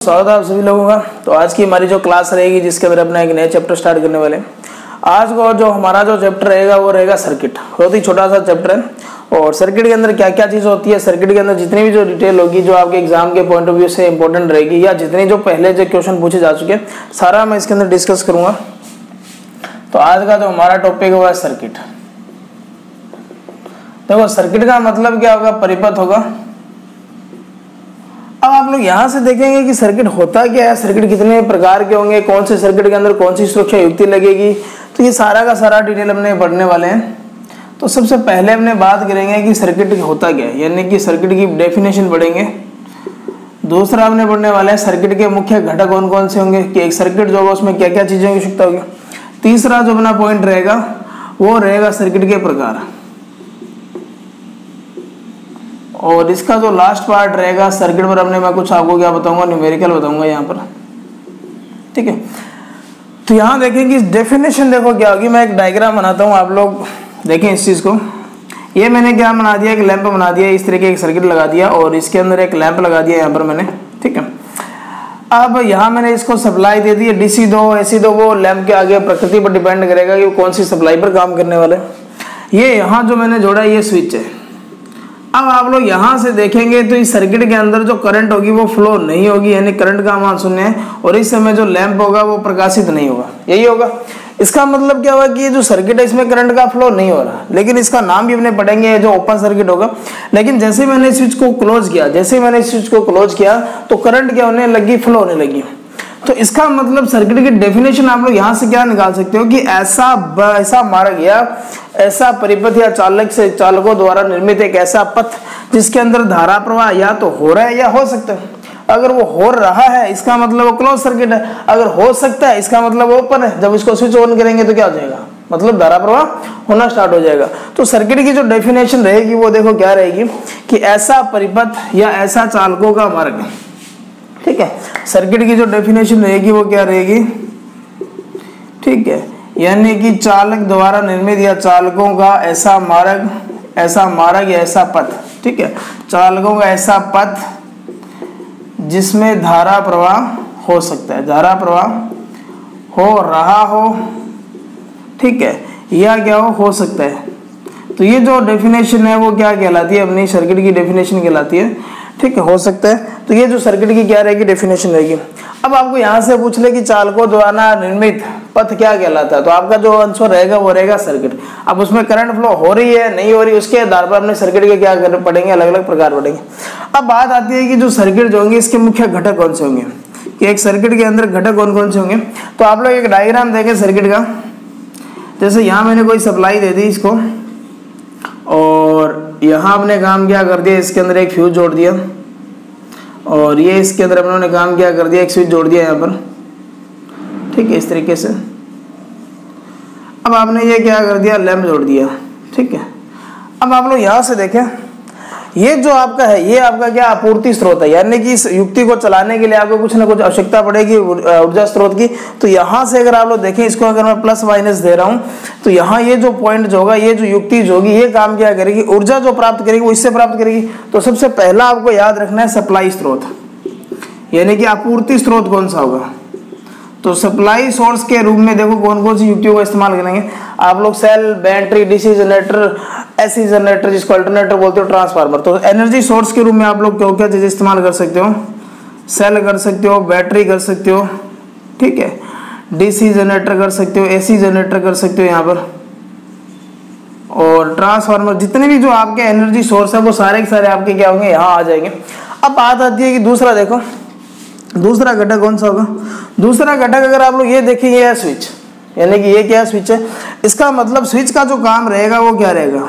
स्वागत है आप सभी लोगों का। तो आज की हमारी जो क्लास रहेगी जिसके अंदर अपना एक नया चैप्टर स्टार्ट करने वाले हैं। आज को जो हमारा जो चैप्टर रहेगा वो रहेगा सर्किट। बहुत ही छोटा सा चैप्टर है और सर्किट के अंदर क्या क्या चीज़ होती है, सर्किट के अंदर जितनी भी जो डिटेल होगी जो आपके एग्जाम के पॉइंट ऑफ व्यू से इंपॉर्टेंट रहेगी या जितनी जो पहले जो क्वेश्चन पूछे जा चुके हैं सारा मैं इसके अंदर डिस्कस करूंगा। तो आज का जो हमारा टॉपिक होगा सर्किट। देखो सर्किट का मतलब क्या होगा, परिपथ होगा। अब आप लोग यहाँ से देखेंगे कि सर्किट होता क्या है, सर्किट कितने प्रकार के होंगे, कौन से सर्किट के अंदर कौन सी सुरक्षा युक्ति लगेगी, तो ये सारा का सारा डिटेल अपने पढ़ने वाले हैं। तो सबसे पहले हमने बात करेंगे कि सर्किट होता क्या है, यानी कि सर्किट की डेफिनेशन पढ़ेंगे। दूसरा हमने पढ़ने वाले हैं सर्किट के मुख्य घटक कौन कौन से होंगे, कि एक सर्किट जो होगा उसमें क्या क्या चीज़ों की आवश्यकता होगी। तीसरा जो अपना पॉइंट रहेगा वो रहेगा सर्किट के प्रकार। और इसका जो लास्ट पार्ट रहेगा सर्किट पर हमने मैं कुछ आपको क्या बताऊंगा, न्यूमेरिकल बताऊंगा यहाँ पर, ठीक है। तो यहाँ देखें कि डेफिनेशन देखो क्या होगी। मैं एक डायग्राम बनाता हूँ, आप लोग देखें इस चीज़ को। ये मैंने क्या बना दिया, एक लैंप बना दिया, इस तरीके एक सर्किट लगा दिया और इसके अंदर एक लैंप लगा दिया यहाँ पर मैंने, ठीक है। अब यहाँ मैंने इसको सप्लाई दे दी, DC दो AC दो, वो लैंप के आगे प्रकृति पर डिपेंड करेगा कि वो कौन सी सप्लाई पर काम करने वाले। ये यहाँ जो मैंने जोड़ा ये स्विच है। अब आप लोग यहाँ से देखेंगे तो इस सर्किट के अंदर जो करंट होगी वो फ्लो नहीं होगी, यानी करंट का मान शून्य है और इस समय जो लैंप होगा वो प्रकाशित नहीं होगा, यही होगा। इसका मतलब क्या होगा कि ये जो सर्किट है इसमें करंट का फ्लो नहीं हो रहा, लेकिन इसका नाम भी अपने पढ़ेंगे जो ओपन सर्किट होगा। लेकिन जैसे मैंने स्विच को क्लोज किया, तो करंट क्या होने लगी, फ्लो होने लगी। तो इसका मतलब सर्किट की डेफिनेशन आप लोग यहाँ से क्या निकाल सकते हो कि ऐसा मार्ग या ऐसा परिपथ या चालकों द्वारा निर्मित एक ऐसा पथ जिसके अंदर धारा प्रवाह या तो हो रहा है या हो सकता है। अगर वो हो रहा है इसका मतलब वो क्लोज सर्किट है, अगर हो सकता है इसका मतलब वो ओपन है। जब इसको स्विच ऑन करेंगे तो क्या हो जाएगा, मतलब धारा प्रवाह होना स्टार्ट हो जाएगा। तो सर्किट की जो डेफिनेशन रहेगी वो देखो क्या रहेगी कि ऐसा परिपथ या ऐसा चालकों का मार्ग, ठीक है। सर्किट की जो डेफिनेशन रहेगी वो क्या रहेगी, ठीक है, यानी कि चालक द्वारा निर्मित या चालकों का ऐसा मार्ग या ऐसा पथ, ठीक है, चालकों का ऐसा पथ जिसमें धारा प्रवाह हो सकता है, धारा प्रवाह हो रहा हो, ठीक है, या क्या हो सकता है। तो ये जो डेफिनेशन है वो क्या कहलाती है, अपनी सर्किट की डेफिनेशन कहलाती है, ठीक है, हो सकता है। तो ये जो सर्किट की क्या रहेगी, डेफिनेशन रहेगी। अब आपको यहाँ से पूछ ले कि चालकों द्वारा निर्मित पथ क्या कहलाता है, तो आपका जो आंसर रहेगा वो रहेगा सर्किट। अब उसमें करंट फ्लो हो रही है नहीं हो रही, उसके आधार पर अपने सर्किट के क्या पढ़ेंगे, अलग अलग प्रकार पढ़ेंगे। अब बात आती है कि जो सर्किट जो होंगे इसके मुख्य घटक कौन से होंगे, कि एक सर्किट के अंदर घटक कौन कौन से होंगे। तो आप लोग एक डायग्राम देखें सर्किट का। जैसे यहाँ मैंने कोई सप्लाई दे दी इसको और यहाँ हमने काम क्या कर दिया, इसके अंदर एक फ्यूज जोड़ दिया और ये इसके अंदर उन्होंने काम क्या कर दिया, एक स्विच जोड़ दिया यहाँ पर, ठीक है, इस तरीके से। अब आपने ये क्या कर दिया, लैंप जोड़ दिया, ठीक है। अब आप लोग यहाँ से देखें, ये जो आपका है ये आपका क्या आपूर्ति स्रोत है, यानी कि इस युक्ति को चलाने के लिए आपको कुछ ना कुछ आवश्यकता पड़ेगी ऊर्जा स्रोत की। तो यहाँ से अगर आप लोग देखें इसको, अगर मैं प्लस माइनस दे रहा हूँ तो यहाँ ये जो पॉइंट जो होगा, ये जो युक्ति जो होगी ये काम क्या करेगी, ऊर्जा जो प्राप्त करेगी वो इससे प्राप्त करेगी। तो सबसे पहला आपको याद रखना है सप्लाई स्रोत, यानी कि आपूर्ति स्रोत कौन सा होगा। तो सप्लाई सोर्स के रूप में देखो कौन कौन सी युक्तियों का इस्तेमाल करेंगे आप लोग, cell, battery, DC generator, AC generator जिसको अल्टरनेटर बोलते हो, ट्रांसफार्मर। तो एनर्जी सोर्स के रूप में आप लोग क्या चीज़ इस्तेमाल कर सकते हो, सेल कर सकते हो, बैटरी कर सकते हो, ठीक है, DC जनरेटर कर सकते हो, AC जनरेटर कर सकते हो यहाँ पर, और ट्रांसफार्मर। जितने भी जो आपके एनर्जी सोर्स है वो सारे के सारे आपके क्या होंगे, यहाँ आ जाएंगे। अब बात आती है कि दूसरा देखो, दूसरा घटक कौन सा होगा। दूसरा घटक अगर आप लोग ये देखें, ये है स्विच, यानी कि ये क्या है, स्विच है। इसका मतलब स्विच का जो काम रहेगा वो क्या रहेगा,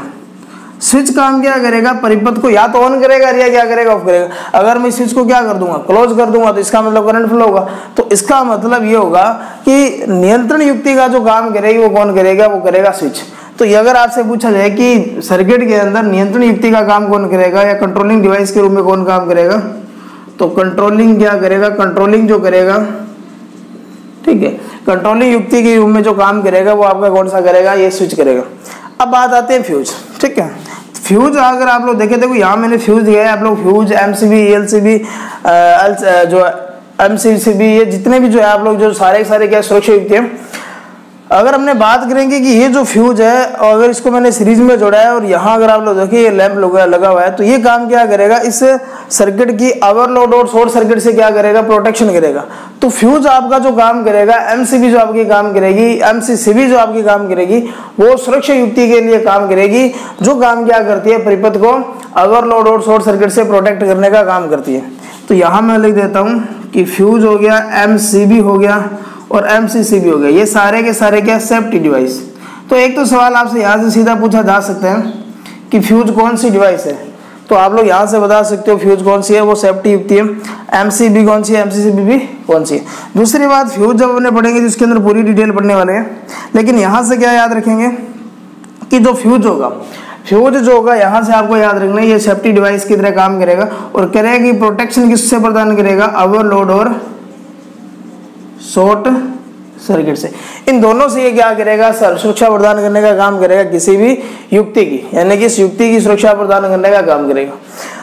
स्विच काम क्या करेगा, परिपथ को या तो ऑन करेगा या क्या करेगा, ऑफ करेगा। अगर मैं स्विच को क्या कर दूंगा, क्लोज कर दूंगा, तो इसका मतलब करंट फ्लो होगा। तो इसका मतलब ये होगा कि नियंत्रण युक्ति का जो काम करेगी वो कौन करेगा, वो करेगा स्विच। तो ये अगर आपसे पूछा जाए कि सर्किट के अंदर नियंत्रण युक्ति का काम कौन करेगा या कंट्रोलिंग डिवाइस के रूप में कौन काम करेगा, तो कंट्रोलिंग क्या करेगा, कंट्रोलिंग जो करेगा, ठीक है, कंट्रोलिंग युक्ति के रूप में जो काम करेगा वो आपका कौन सा करेगा, ये स्विच करेगा। अब बात आते हैं फ्यूज, ठीक है। फ्यूज अगर आप लोग देखें, देखो यहाँ मैंने फ्यूज दिया है, आप लोग फ्यूज, MCB, ELCB, जो MCCB, ये जितने भी जो है आप लोग जो सारे के सारे क्या सुरक्षा युक्ति है। अगर हमने बात करेंगे कि ये जो फ्यूज है और अगर इसको मैंने सीरीज में जोड़ा है और यहाँ अगर आप लोग देखिए ये लैंप लगा हुआ है, तो ये काम क्या करेगा, इस सर्किट की ओवरलोड और शॉर्ट सर्किट से क्या करेगा, प्रोटेक्शन करेगा। तो फ्यूज आपका जो काम करेगा, MCB जो आपकी काम करेगी, MCCB जो आपकी काम करेगी, वो सुरक्षा युक्ति के लिए काम करेगी, जो काम क्या करती है, परिपथ को ओवरलोड और शॉर्ट सर्किट से प्रोटेक्ट करने का काम करती है। तो यहाँ मैं लिख देता हूँ कि फ्यूज हो गया, MCB हो गया और MCCB हो गया, ये सारे के सारे क्या सेफ्टी डिवाइस। तो एक तो सवाल आपसे यहाँ से सीधा पूछा जा सकता है कि फ्यूज कौन सी डिवाइस है, तो आप लोग यहाँ से बता सकते हो फ्यूज कौन सी है, वो सेफ्टी युक्ति है। MCB कौन सी है, MCCB भी कौन सी है। दूसरी बात, फ्यूज जब अपने पढ़ेंगे तो इसके अंदर पूरी डिटेल पढ़ने वाले हैं, लेकिन यहाँ से क्या याद रखेंगे कि जो फ्यूज होगा, फ्यूज जो होगा यहाँ से आपको याद रखना है, ये सेफ्टी डिवाइस की तरह काम करेगा और करेगी प्रोटेक्शन किससे प्रदान करेगा, ओवरलोड और शॉर्ट सर्किट से। इन दोनों से ये क्या करेगा, सुरक्षा प्रदान करने का काम करेगा किसी भी युक्ति की, यानी कि इस युक्ति की सुरक्षा प्रदान करने का काम करेगा।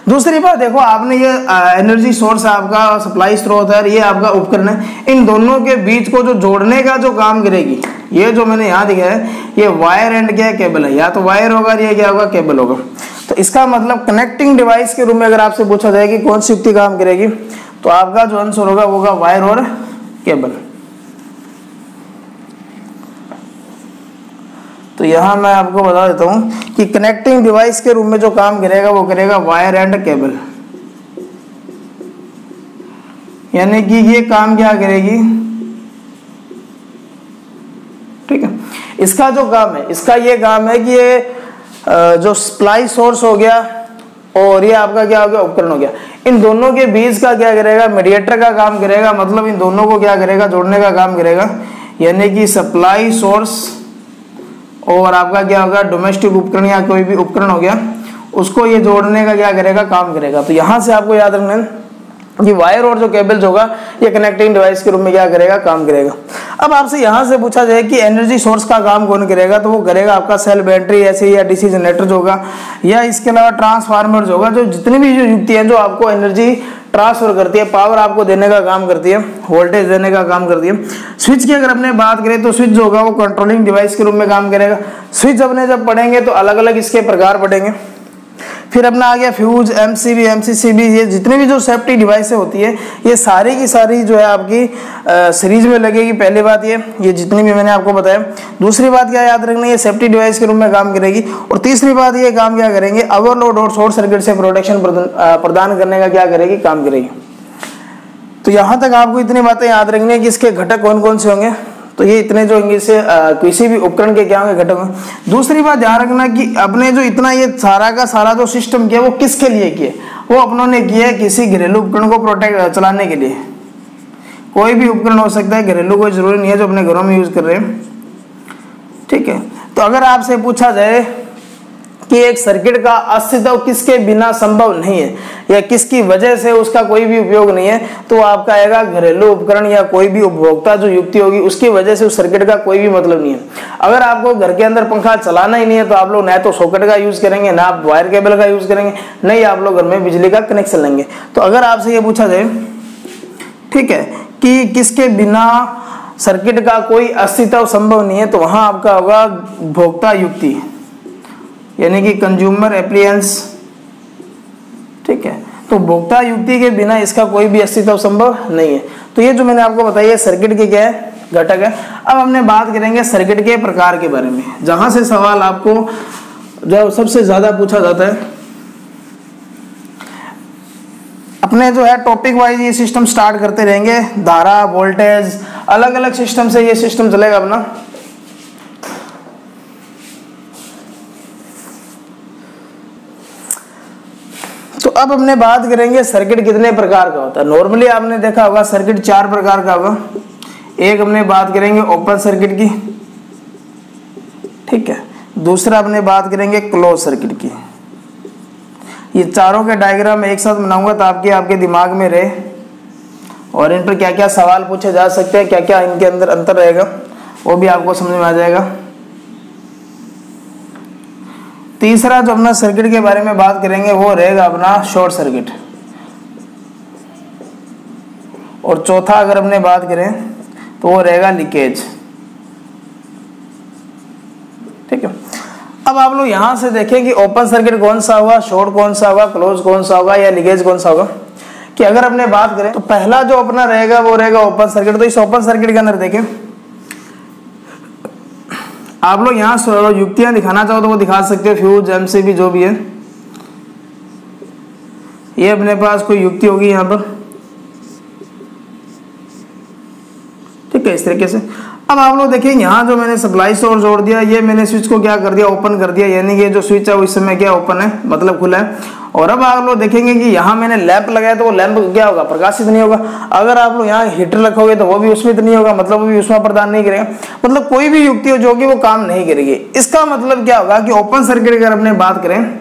दूसरी बात देखो, आपने ये एनर्जी सोर्स आपका सप्लाई स्रोत है, ये आपका उपकरण है, इन दोनों के बीच को जो जोड़ने का जो काम करेगी, ये जो मैंने यहाँ दिखा है, ये वायर एंड क्या केबल है, या तो वायर होगा या क्या होगा, केबल होगा। तो इसका मतलब कनेक्टिंग डिवाइस के रूप में अगर आपसे पूछा जाए कि कौन सी युक्ति काम करेगी, तो आपका जो आंसर होगा वो होगा वायर और केबल। तो यहां मैं आपको बता देता हूं कि कनेक्टिंग डिवाइस के रूप में जो काम करेगा वो करेगा वायर एंड केबल, यानी कि ये काम क्या करेगी, ठीक है। इसका जो काम है, इसका ये काम है कि ये जो सप्लाई सोर्स हो गया और ये आपका क्या हो गया, उपकरण हो गया, इन दोनों के बीच का क्या करेगा, मीडिएटर का काम करेगा, मतलब इन दोनों को क्या करेगा, जोड़ने का काम करेगा। यानी कि सप्लाई सोर्स और आपका क्या होगा, डोमेस्टिक उपकरण या कोई भी उपकरण हो गया, उसको ये जोड़ने का क्या करेगा, काम करेगा। तो यहां से आपको याद रखना है कि वायर और जो केबल होगा ये कनेक्टिंग डिवाइस के रूप में क्या करेगा, काम करेगा। अब आपसे यहां से पूछा जाए कि एनर्जी सोर्स का काम कौन करेगा, तो वो करेगा आपका सेल बैटरी ऐसे या डीसी जनरेटर जो होगा, या इसके अलावा ट्रांसफार्मर जो होगा, जो जितनी भी जो युक्ति है जो आपको एनर्जी ट्रांसफर करती है, पावर आपको देने का काम करती है, वोल्टेज देने का काम करती है। स्विच की अगर अपने बात करें तो स्विच जो होगा वो कंट्रोलिंग डिवाइस के रूप में काम करेगा। स्विच अपने जब पढ़ेंगे तो अलग अलग इसके प्रकार पढ़ेंगे। फिर अपना आ गया फ्यूज, MCB, MCCB, ये जितनी भी जो सेफ्टी डिवाइसें होती है ये सारी की सारी जो है आपकी सीरीज में लगेगी। पहली बात ये जितनी भी मैंने आपको बताया। दूसरी बात क्या याद रखना है, ये सेफ्टी डिवाइस के रूप में काम करेगी। और तीसरी बात ये काम क्या करेंगे, ओवरलोड और शॉर्ट सर्किट से प्रोटेक्शन प्रदान करने का क्या करेगी, काम करेगी। तो यहाँ तक आपको इतनी बातें याद रखनी है कि इसके घटक कौन कौन से होंगे। तो ये इतने जो इंग्लिश से किसी भी उपकरण के क्या होंगे, घटक होंगे। दूसरी बात ध्यान रखना कि अपने जो इतना ये सारा का सारा जो सिस्टम किया वो किसके लिए किए, वो अपनों ने किया है किसी घरेलू उपकरण को प्रोटेक्ट चलाने के लिए। कोई भी उपकरण हो सकता है, घरेलू कोई जरूरी नहीं है जो अपने घरों में यूज कर रहे हैं, ठीक है। तो अगर आपसे पूछा जाए कि एक सर्किट का अस्तित्व किसके बिना संभव नहीं है या किसकी वजह से उसका कोई भी उपयोग नहीं है, तो आपका आएगा घरेलू उपकरण या कोई भी उपभोक्ता जो युक्ति होगी उसकी वजह से उस सर्किट का कोई भी मतलब नहीं है। अगर आपको घर के अंदर पंखा चलाना ही नहीं है तो आप लोग ना तो सॉकेट का यूज करेंगे, ना आप वायर केबल का यूज करेंगे, नहीं आप लोग घर में बिजली का कनेक्शन लेंगे। तो अगर आपसे ये पूछा जाए, ठीक है, कि किसके बिना सर्किट का कोई अस्तित्व संभव नहीं है, तो वहां आपका होगा भोक्ता युक्ति, यानी कि कंज्यूमर एप्लायंस, ठीक है। तो भोक्ता युक्ति के बिना इसका कोई भी अस्तित्व संभव नहीं है। तो ये जो मैंने आपको बताया सर्किट के क्या है, घटक है। अब हमने बात करेंगे सर्किट के प्रकार के बारे में, जहां से सवाल आपको जो सबसे ज्यादा पूछा जाता है। अपने जो है टॉपिक वाइज ये सिस्टम स्टार्ट करते रहेंगे, धारा, वोल्टेज, अलग अलग सिस्टम से ये सिस्टम चलेगा अपना। तो अब हमने बात करेंगे सर्किट कितने प्रकार का होता है। नॉर्मली आपने देखा होगा सर्किट 4 प्रकार का होगा। एक हमने बात करेंगे ओपन सर्किट की, ठीक है। दूसरा अपने बात करेंगे क्लोज सर्किट की। ये चारों के डायग्राम एक साथ बनाऊंगा ताकि आपके दिमाग में रहे और इन पर क्या क्या सवाल पूछे जा सकते हैं, क्या क्या इनके अंदर अंतर रहेगा वो भी आपको समझ में आ जाएगा। तीसरा जो अपना सर्किट के बारे में बात करेंगे वो रहेगा अपना शॉर्ट सर्किट। और चौथा अगर हमने बात करें तो वो रहेगा लीकेज। ठीक है, अब आप लोग यहां से देखें कि ओपन सर्किट कौन सा होगा, शॉर्ट कौन सा होगा, क्लोज कौन सा होगा या लीकेज कौन सा होगा। कि अगर अपने बात करें तो पहला जो अपना रहेगा वो रहेगा ओपन सर्किट। तो इस ओपन सर्किट के अंदर देखें, आप लोग यहां युक्तियां दिखाना चाहो तो वो दिखा सकते हो, फ्यूज एमसीबी जो भी है, ये अपने पास कोई युक्ति होगी यहां पर। ठीक है, इस तरीके से। अब आप लोग देखें यहाँ जो मैंने सप्लाई सोर्स जोड़ दिया, ये मैंने स्विच को क्या कर दिया, ओपन कर दिया, यानी कि जो स्विच है वो इस समय क्या ओपन है, मतलब खुला है। और अब आप लोग देखेंगे कि यहाँ मैंने लैंप लगाया तो वो लैंप क्या होगा, प्रकाशित नहीं होगा। अगर आप लोग यहाँ हीटर रखोगे तो वो भी उसमें नहीं होगा, मतलब वो भी ऊष्मा प्रदान नहीं करेगा। मतलब कोई भी युक्ति हो जो कि वो काम नहीं करेगी। इसका मतलब क्या होगा कि ओपन सर्किट अगर अपने बात करें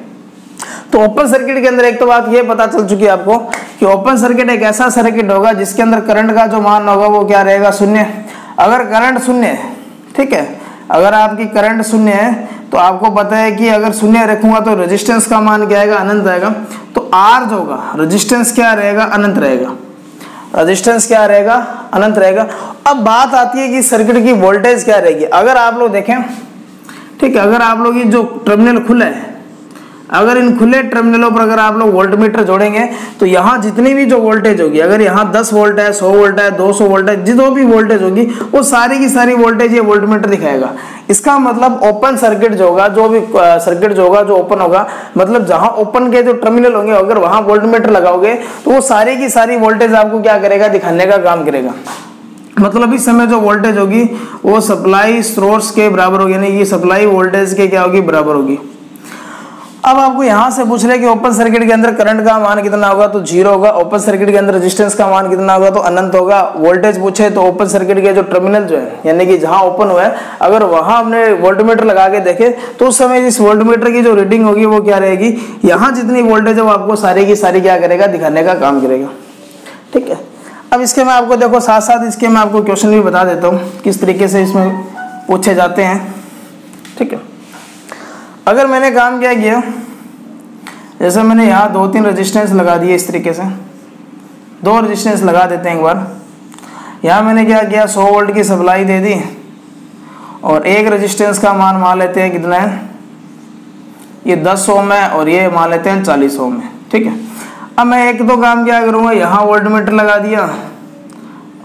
तो ओपन सर्किट के अंदर एक तो बात ये पता चल चुकी है आपको कि ओपन सर्किट एक ऐसा सर्किट होगा जिसके अंदर करंट का जो मान होगा वो क्या रहेगा, शून्य। अगर करंट शून्य है, ठीक है, अगर आपकी करंट शून्य है तो आपको पता है कि अगर शून्य रखूंगा तो रेजिस्टेंस का मान क्या आएगा, अनंत आएगा। तो आर जो होगा, रेजिस्टेंस क्या रहेगा, अनंत रहेगा। रेजिस्टेंस क्या रहेगा, अनंत रहेगा। अब बात आती है कि सर्किट की वोल्टेज क्या रहेगी। अगर आप लोग देखें, ठीक है, अगर आप लोग ये जो टर्मिनल खुला है, अगर इन खुले टर्मिनलों पर अगर आप लोग वोल्ट मीटर जोड़ेंगे तो यहाँ जितनी भी जो वोल्टेज होगी, अगर यहाँ 10 वोल्ट है, 100 वोल्ट है, 200 वोल्ट है, जो भी वोल्टेज होगी वो सारी की सारी वोल्टेज ये वोल्ट मीटर दिखाएगा। इसका मतलब ओपन सर्किट जो होगा, जो भी सर्किट जो होगा, जो ओपन होगा, मतलब जहां ओपन के जो टर्मिनल होंगे अगर वहां वोल्ट मीटर लगाओगे तो वो सारी की सारी वोल्टेज आपको क्या करेगा, दिखाने का काम करेगा। मतलब इस समय जो वोल्टेज होगी वो सप्लाई सोर्स के बराबर होगी, यानी कि सप्लाई वोल्टेज के क्या होगी, बराबर होगी। अब आपको यहां से पूछ रहे कि ओपन सर्किट के अंदर करंट का मान कितना होगा, तो 0 होगा। ओपन सर्किट के अंदर रेजिस्टेंस का मान कितना होगा, तो अनंत होगा। वोल्टेज पूछे तो ओपन सर्किट के जो टर्मिनल जो है, यानी कि जहां ओपन हुआ है, अगर वहां हमने वोल्टमीटर लगा के देखे तो उस समय इस वोल्टमीटर की जो रीडिंग होगी वो क्या रहेगी, यहाँ जितनी वोल्टेज है वो आपको सारी की सारी क्या करेगा, दिखाने का काम करेगा। ठीक है, अब इसके मैं आपको देखो साथ साथ इसके मैं आपको क्वेश्चन भी बता देता हूँ किस तरीके से इसमें पूछे जाते हैं। ठीक है, अगर मैंने काम क्या किया, जैसे मैंने यहाँ 2-3 रेजिस्टेंस लगा दिए, इस तरीके से 2 रेजिस्टेंस लगा देते हैं एक बार। यहाँ मैंने क्या किया, 100 वोल्ट की सप्लाई दे दी और एक रेजिस्टेंस का मान लेते हैं कितना है, ये 10 ओम है और ये मान लेते हैं 40 ओम है। ठीक है, अब मैं एक तो काम क्या करूँगा, यहाँ वोल्ट मीटर लगा दिया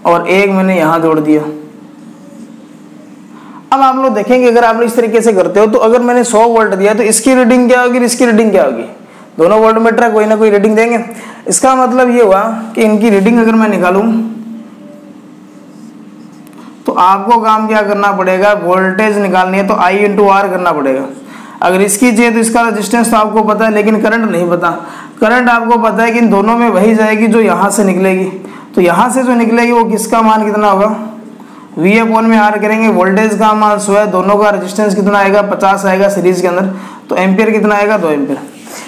और एक मैंने यहाँ जोड़ दिया। अब आप लोग देखेंगे अगर आप लोग इस तरीके से करते हो तो अगर मैंने 100 वोल्ट दिया तो इसकी रीडिंग क्या होगी, इसकी रीडिंग क्या होगी, दोनों वोल्ट मीटर कोई ना कोई रीडिंग देंगे। इसका मतलब ये हुआ कि इनकी रीडिंग अगर मैं निकालूं तो आपको काम क्या करना पड़ेगा, वोल्टेज निकालनी है तो I × R करना पड़ेगा। अगर इसकी चाहिए तो इसका रेजिस्टेंस तो आपको पता है लेकिन करंट नहीं पता। करंट आपको पता है कि इन दोनों में वही जाएगी जो यहाँ से निकलेगी, तो यहाँ से जो निकलेगी वो किसका मान कितना होगा, V/R करेंगे। वोल्टेज का मान 100 है, दोनों का रेजिस्टेंस कितना आएगा, 50 आएगा सीरीज के अंदर, तो एम्पियर कितना आएगा, 2 एम्पियर।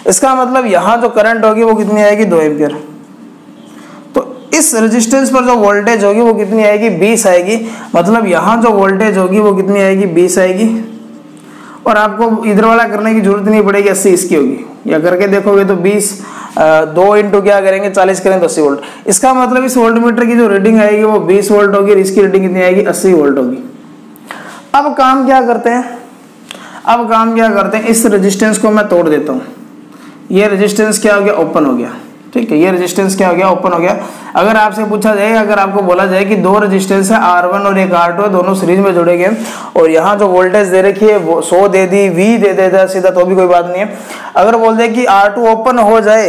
इसका मतलब यहाँ जो करंट होगी वो कितनी आएगी, 2 एम्पियर। तो इस रेजिस्टेंस पर जो वोल्टेज होगी वो कितनी आएगी, 20 आएगी। मतलब यहाँ जो वोल्टेज होगी वो कितनी आएगी, 20 आएगी। और आपको इधर वाला करने की जरूरत नहीं पड़ेगी, 80 इसकी होगी, या करके देखोगे तो 20 2 इंटू क्या करेंगे, 40 करेंगे तो 80 वोल्ट। इसका मतलब इस वोल्ट मीटर की जो रीडिंग आएगी वो 20 वोल्ट होगी और इसकी रीडिंग कितनी आएगी, 80 वोल्ट होगी। अब काम क्या करते हैं, इस रेजिस्टेंस को मैं तोड़ देता हूँ। ये रेजिस्टेंस क्या हो गया, ओपन हो गया। ठीक है, ये रेजिस्टेंस क्या हो गया, ओपन हो गया। अगर आपसे पूछा जाए, अगर आपको बोला जाए कि 2 रेजिस्टेंस है R1 और एक R2 है, दोनों सीरीज में जोड़े गए और यहाँ जो वोल्टेज दे रखी है वो 100 दे दी, V दे देता सीधा तो भी कोई बात नहीं है। अगर बोल दे कि R2 ओपन हो जाए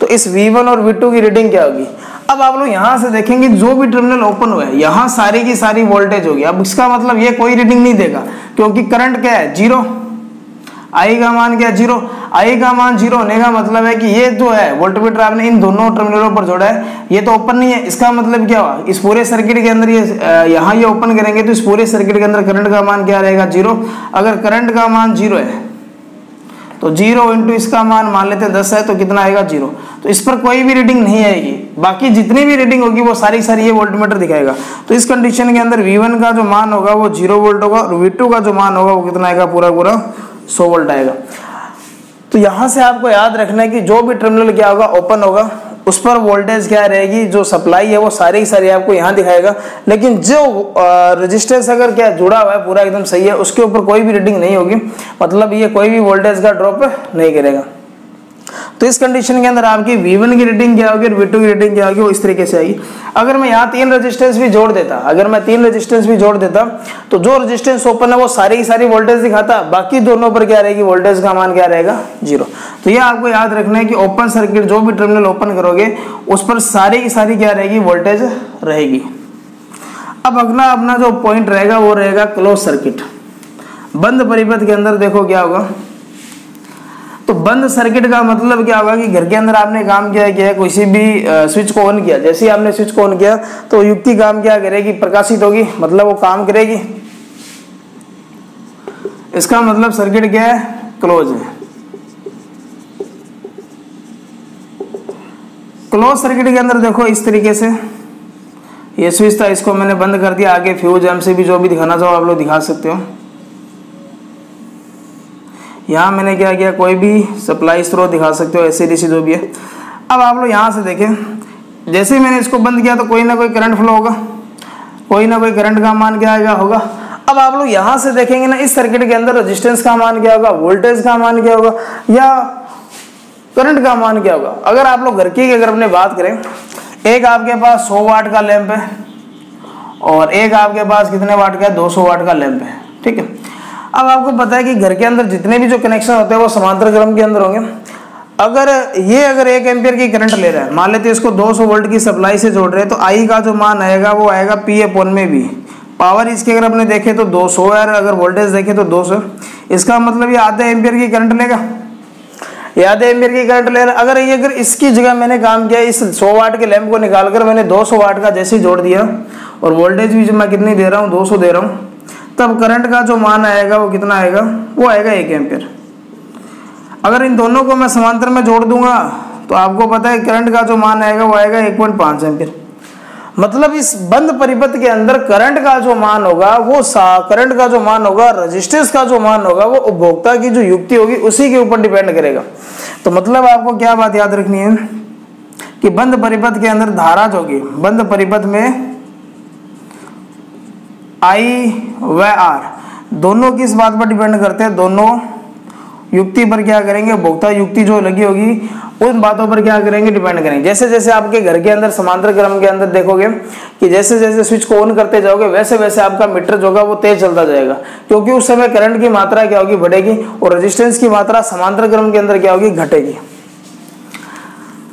तो इस V1 और V2 की रीडिंग क्या होगी। अब आप लोग यहाँ से देखेंगे जो भी टर्मिनल ओपन हुआ है यहाँ सारी की सारी वोल्टेज होगी। अब इसका मतलब ये कोई रीडिंग नहीं देगा क्योंकि करंट क्या है, 0। I का मान क्या, 0। I का मान 0 होने का मतलब है कि ये जो है वोल्टमीटर आपने इन दोनों टर्मिनलों पर जोड़ा है, ये तो ओपन नहीं है। इसका मतलब क्या हुआ, इस पूरे सर्किट के अंदर ये यहाँ ये ओपन करेंगे तो इस पूरे सर्किट के अंदर करंट का मान क्या रहेगा, 0। अगर करंट का मान 0 है तो 0 इंटू इसका मान लेते हैं 10 है तो कितना आएगा, 0। तो इस पर कोई भी रीडिंग नहीं आएगी, बाकी जितनी भी रीडिंग होगी वो सारी सारी ये वोल्टमीटर दिखाएगा। तो इस कंडीशन के अंदर V1 का जो मान होगा वो 0 वोल्ट होगा और V2 का जो मान होगा वो कितना आएगा, पूरा 100 वोल्ट आएगा। तो यहां से आपको याद रखना है कि जो भी टर्मिनल क्या होगा, ओपन होगा, उस पर वोल्टेज क्या रहेगी, जो सप्लाई है वो सारी की सारी आपको यहाँ दिखाएगा, लेकिन जो रेजिस्टेंस अगर क्या जुड़ा हुआ है पूरा एकदम सही है, उसके ऊपर कोई भी रीडिंग नहीं होगी, मतलब ये कोई भी वोल्टेज का ड्रॉप नहीं करेगा। तो इस कंडीशन के अंदर आपकी V1 की रीडिंग क्या होगी और V2 की रीडिंग क्या होगी, वो इस तरीके से आएगी। अगर मैं यहाँ 3 रेजिस्टेंस भी जोड़ देता, तो जो रेजिस्टेंस ओपन है वो सारी की सारी वोल्टेज दिखाता, बाकी दोनों पर क्या रहेगी, वोल्टेज का मान क्या रहेगा, 0। तो ये आपको याद रखना है कि ओपन सर्किट जो भी टर्मिनल ओपन करोगे उस पर सारी की सारी क्या रहेगी, वोल्टेज रहेगी। अब अगला अपना जो पॉइंट रहेगा वो रहेगा क्लोज सर्किट। बंद परिपथ के अंदर देखो क्या होगा, तो बंद सर्किट का मतलब क्या होगा कि घर के अंदर आपने काम किया है, किसी भी स्विच को ऑन किया, जैसे ही आपने स्विच को ऑन किया तो युक्ति काम क्या करेगी, प्रकाशित होगी, मतलब वो काम करेगी। इसका मतलब सर्किट क्या है, क्लोज है। क्लोज सर्किट के अंदर देखो इस तरीके से ये स्विच था, इसको मैंने बंद कर दिया, आगे फ्यूज एमसीबी जो भी दिखाना चाहो आप लोग दिखा सकते हो। यहाँ मैंने क्या किया, कोई भी सप्लाई स्रोत दिखा सकते हो, एसी डीसी जो भी है। अब आप लोग यहाँ से देखें, जैसे ही मैंने इसको बंद किया तो कोई ना कोई करंट फ्लो होगा, कोई ना कोई करंट का मान क्या आएगा, होगा। अब आप लोग यहाँ से देखेंगे ना, इस सर्किट के अंदर रेजिस्टेंस का मान क्या होगा, वोल्टेज का मान क्या होगा, या करंट का मान क्या होगा। अगर आप लोग घर की अगर अपने बात करें, एक आपके पास 100 वाट का लैंप है और एक आपके पास कितने वाट का है, 200 वाट का लैंप है, ठीक है। अब आपको पता है कि घर के अंदर जितने भी जो कनेक्शन होते हैं वो समांतर क्रम के अंदर होंगे। अगर 1 एम्पियर की करंट ले रहा है, मान लेते हैं इसको 200 वोल्ट की सप्लाई से जोड़ रहे हैं, तो आई का जो मान आएगा वो आएगा P/V। पावर इसके अगर अपने देखे तो 200 है, अगर वोल्टेज देखे तो 200। इसका मतलब ये आधे एम्पियर की करंट लेगा, ये आधे एम्पियर की करंट ले रहा है। अगर इसकी जगह मैंने काम किया, इस 100 वाट के लैंप को निकालकर मैंने 200 वाट का जैसे जोड़ दिया और वोल्टेज भी मैं कितनी दे रहा हूँ, 200 दे रहा हूँ, तब करंट का जो मान आएगा वो कितना आएगा, वो आएगा 1 एम्पियर। अगर इन दोनों को मैं समांतर में जोड़ दूंगा तो आपको पता है करंट का जो मान आएगा वो आएगा 1.5 एम्पियर। मतलब इस बंद परिपथ के अंदर करंट का जो मान होगा वो करंट का जो मान होगा, रेजिस्टेंस का जो मान होगा वो उपभोक्ता की जो युक्ति होगी उसी के ऊपर डिपेंड करेगा। तो मतलब आपको क्या बात याद रखनी है कि बंद परिपथ के अंदर धारा जो होगी, बंद परिपथ में I व R दोनों किस बात पर डिपेंड करते हैं, दोनों युक्ति पर क्या करेंगे, उपभोक्ता युक्ति जो लगी होगी उन बातों पर क्या करेंगे, डिपेंड करेंगे। जैसे जैसे आपके घर के अंदर समांतर क्रम के अंदर देखोगे कि जैसे जैसे स्विच को ऑन करते जाओगे वैसे वैसे आपका मीटर जो होगा वो तेज चलता जाएगा, क्योंकि उस समय करंट की मात्रा क्या होगी, बढ़ेगी, और रेजिस्टेंस की मात्रा समांतर क्रम के अंदर क्या होगी, घटेगी।